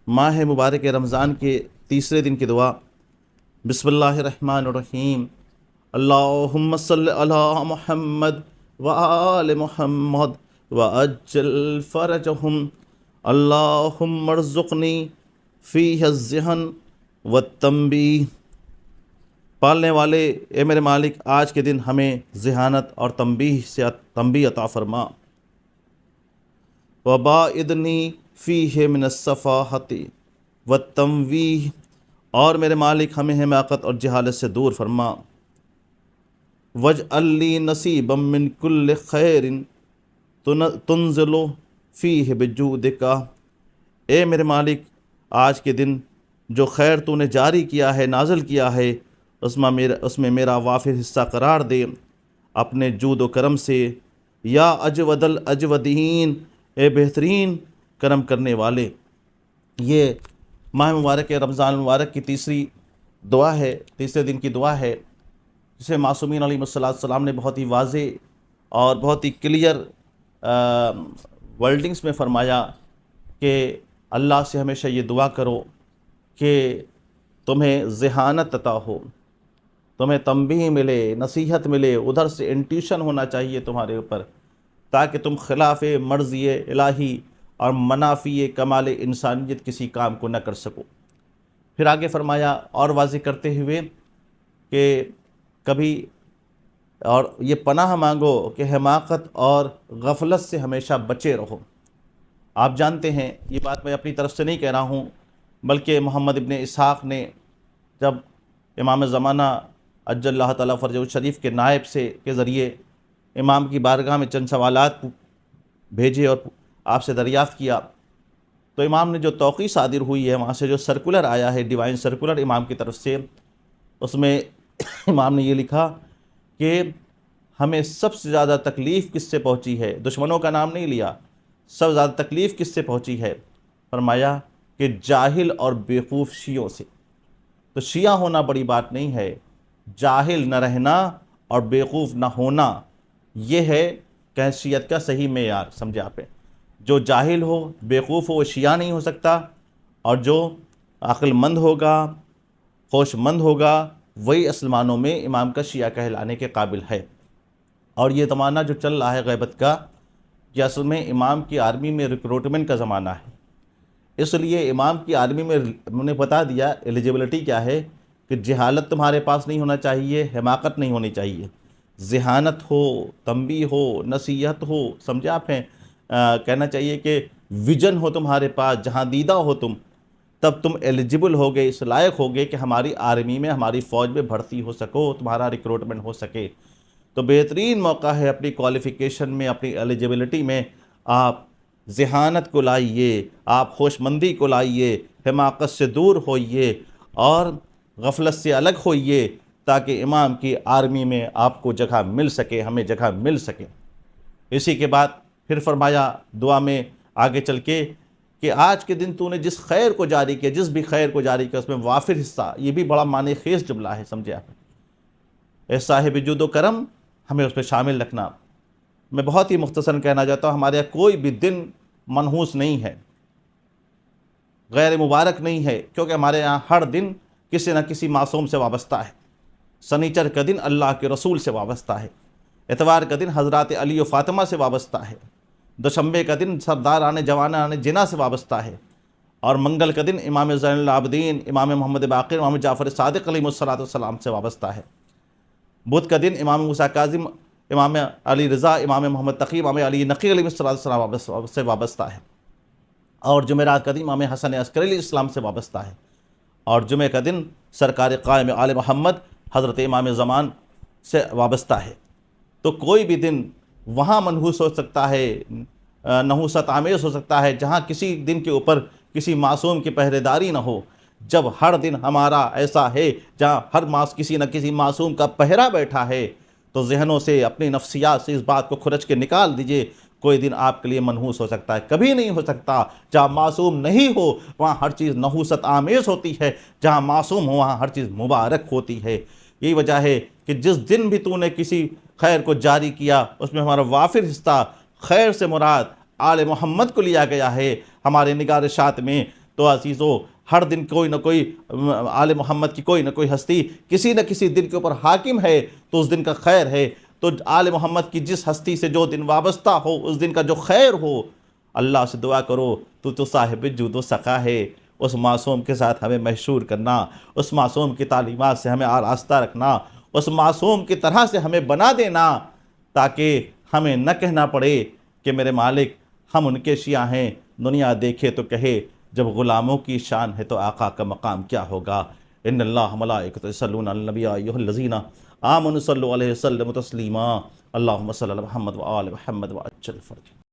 ماہ مبارک رمضان کے تیسرے دن کی دعا۔ بسم اللہ الرحمن الرحیم۔ اللہم صلی علی محمد وآل محمد وعجل فرجہم۔ اللہم ارزقنی فیہ الذہن والتنبیہ۔ پالنے والے اے میرے مالک، آج کے دن ہمیں ذہانت اور تنبیہ عطا فرما۔ وباعدنی فیہ من السفاہۃ والتمویہ، اور میرے مالک ہمیں حماقت اور جہالت سے دور فرما۔ واجعل لی نصیبا من کل خیر تنزل فیہ بجودک۔ اے میرے مالک، آج کے دن جو خیر تو نے جاری کیا ہے، نازل کیا ہے، اس میں میرا وافر حصہ قرار دے اپنے جود و کرم سے۔ یا اجود الاجودین، اے بہترین کرم کرنے والے۔ یہ ماہ مبارک رمضان المبارک کی تیسری دعا ہے، تیسرے دن کی دعا ہے، جسے معصومین علیہ السلام نے بہت ہی واضح اور بہت ہی کلیئر ورڈنگز میں فرمایا کہ اللہ سے ہمیشہ یہ دعا کرو کہ تمہیں ذہانت عطا ہو، تمہیں تنبیہ ملے، نصیحت ملے، ادھر سے انٹیوشن ہونا چاہیے تمہارے اوپر، تاکہ تم خلاف مرضی الہی اور منافی کمال انسانیت کسی کام کو نہ کر سکو۔ پھر آگے فرمایا اور واضح کرتے ہوئے کہ کبھی اور یہ پناہ مانگو کہ حماقت اور غفلت سے ہمیشہ بچے رہو۔ آپ جانتے ہیں، یہ بات میں اپنی طرف سے نہیں کہہ رہا ہوں، بلکہ محمد ابن اسحاق نے جب امام زمانہ عجل اللہ تعالیٰ فرجہ الشریف کے نائب کے ذریعے امام کی بارگاہ میں چند سوالات بھیجے اور آپ سے دریافت کیا، تو امام نے جو توقیع صادر ہوئی ہے، وہاں سے جو سرکولر آیا ہے، ڈیوائن سرکولر امام کی طرف سے، اس میں امام نے یہ لکھا کہ ہمیں سب سے زیادہ تکلیف کس سے پہنچی ہے، دشمنوں کا نام نہیں لیا، سب سے زیادہ تکلیف کس سے پہنچی ہے، فرمایا کہ جاہل اور بیوقوف شیعوں سے۔ تو شیعہ ہونا بڑی بات نہیں ہے، جاہل نہ رہنا اور بیوقوف نہ ہونا، یہ ہے کہ شیعت کا صحیح معیار، سمجھے آپ۔ جو جاہل ہو، بیوقوف ہو، وہ شیعہ نہیں ہو سکتا، اور جو عقل مند ہوگا، ہوش مند ہوگا، وہی اصل معنوں میں امام کا شیعہ کہلانے کے قابل ہے۔ اور یہ زمانہ جو چل رہا ہے غیبت کا، یہ اصل میں امام کی آرمی میں ریکروٹمنٹ کا زمانہ ہے۔ اس لیے امام کی آرمی میں انہوں نے بتا دیا ایلیجیبلٹی کیا ہے، کہ جہالت تمہارے پاس نہیں ہونا چاہیے، حماقت نہیں ہونی چاہیے، ذہانت ہو، تنبیہ ہو، نصیحت ہو، سمجھے آپ ہیں، کہنا چاہیے کہ ویژن ہو تمہارے پاس، جہاں دیدہ ہو تم، تب تم ایلیجیبل ہوگے، اس لائق ہوگے کہ ہماری آرمی میں، ہماری فوج میں بھرتی ہو سکو، تمہارا ریکروٹمنٹ ہو سکے۔ تو بہترین موقع ہے اپنی کوالیفیکیشن میں، اپنی ایلیجیبلٹی میں آپ ذہانت کو لائیے، آپ ہوش مندی کو لائیے، حماقت سے دور ہوئیے اور غفلت سے الگ ہوئیے، تاکہ امام کی آرمی میں آپ کو جگہ مل سکے، ہمیں جگہ مل سکے۔ اسی کے بعد پھر فرمایا دعا میں آگے چل کے کہ آج کے دن تو نے جس خیر کو جاری کیا، جس بھی خیر کو جاری کیا، اس میں وافر حصہ، یہ بھی بڑا معنی خیز جملہ ہے، سمجھے آپ۔ اے صاحب جود و کرم، ہمیں اس میں شامل رکھنا۔ میں بہت ہی مختصراً کہنا چاہتا ہوں، ہمارے یہاں کوئی بھی دن منحوس نہیں ہے، غیر مبارک نہیں ہے، کیونکہ ہمارے یہاں ہر دن کسی نہ کسی معصوم سے وابستہ ہے۔ سنیچر کا دن اللہ کے رسول سے وابستہ ہے، اتوار کا دن حضرات علی و فاطمہ سے وابستہ ہے، دوشنبے کا دن سرداران جوانان جنا سے وابستہ ہے، اور منگل کا دن امام زین العابدین، امام محمد باقر، امام جعفر صادق علیہ السلام سے وابستہ ہے، بدھ کا دن امام موسیٰ کاظم، امام علی رضا، امام محمد تقی، امام علی نقی علیہ السلام سے وابستہ ہے، اور جمعرات کا دن امام حسن عسکری علیہ السلام سے وابستہ ہے، اور جمعہ کا دن سرکار قائم آل محمد حضرت امام زمان سے وابستہ ہے۔ تو کوئی بھی دن وہاں منحوس ہو سکتا ہے، نحوست آمیز ہو سکتا ہے، جہاں کسی دن کے اوپر کسی معصوم کی پہرے داری نہ ہو۔ جب ہر دن ہمارا ایسا ہے جہاں ہر کسی نہ کسی معصوم کا پہرا بیٹھا ہے، تو ذہنوں سے، اپنی نفسیات سے اس بات کو کھرچ کے نکال دیجئے، کوئی دن آپ کے لیے منحوس ہو سکتا ہے، کبھی نہیں ہو سکتا۔ جہاں معصوم نہیں ہو وہاں ہر چیز نحوست آمیز ہوتی ہے، جہاں معصوم ہو وہاں ہر چیز مبارک ہوتی ہے۔ یہی وجہ ہے کہ جس دن بھی تو نے کسی خیر کو جاری کیا، اس میں ہمارا وافر حصہ، خیر سے مراد آل محمد کو لیا گیا ہے۔ ہمارے نگارشات میں تو عزیزو ہر دن کوئی نہ کوئی آل محمد کی کوئی نہ کوئی ہستی کسی نہ کسی دن کے اوپر حاکم ہے، تو اس دن کا خیر ہے۔ تو آل محمد کی جس ہستی سے جو دن وابستہ ہو، اس دن کا جو خیر ہو، اللہ سے دعا کرو، تو صاحب جود و سخا ہے، اس معصوم کے ساتھ ہمیں محشور کرنا، اس معصوم کی تعلیمات سے ہمیں آراستہ رکھنا، اس معصوم کی طرح سے ہمیں بنا دینا، تاکہ ہمیں نہ کہنا پڑے کہ میرے مالک ہم ان کے شیعہ ہیں، دنیا دیکھے تو کہے جب غلاموں کی شان ہے تو آقا کا مقام کیا ہوگا۔ ان اللہ ملائکۃ یصلون علی النبی یا ایھا الذین آمنوا صلوا علیہ وسلموا تسلیما، اللہم صلی علی محمد وآل محمد وعجل فرجہ۔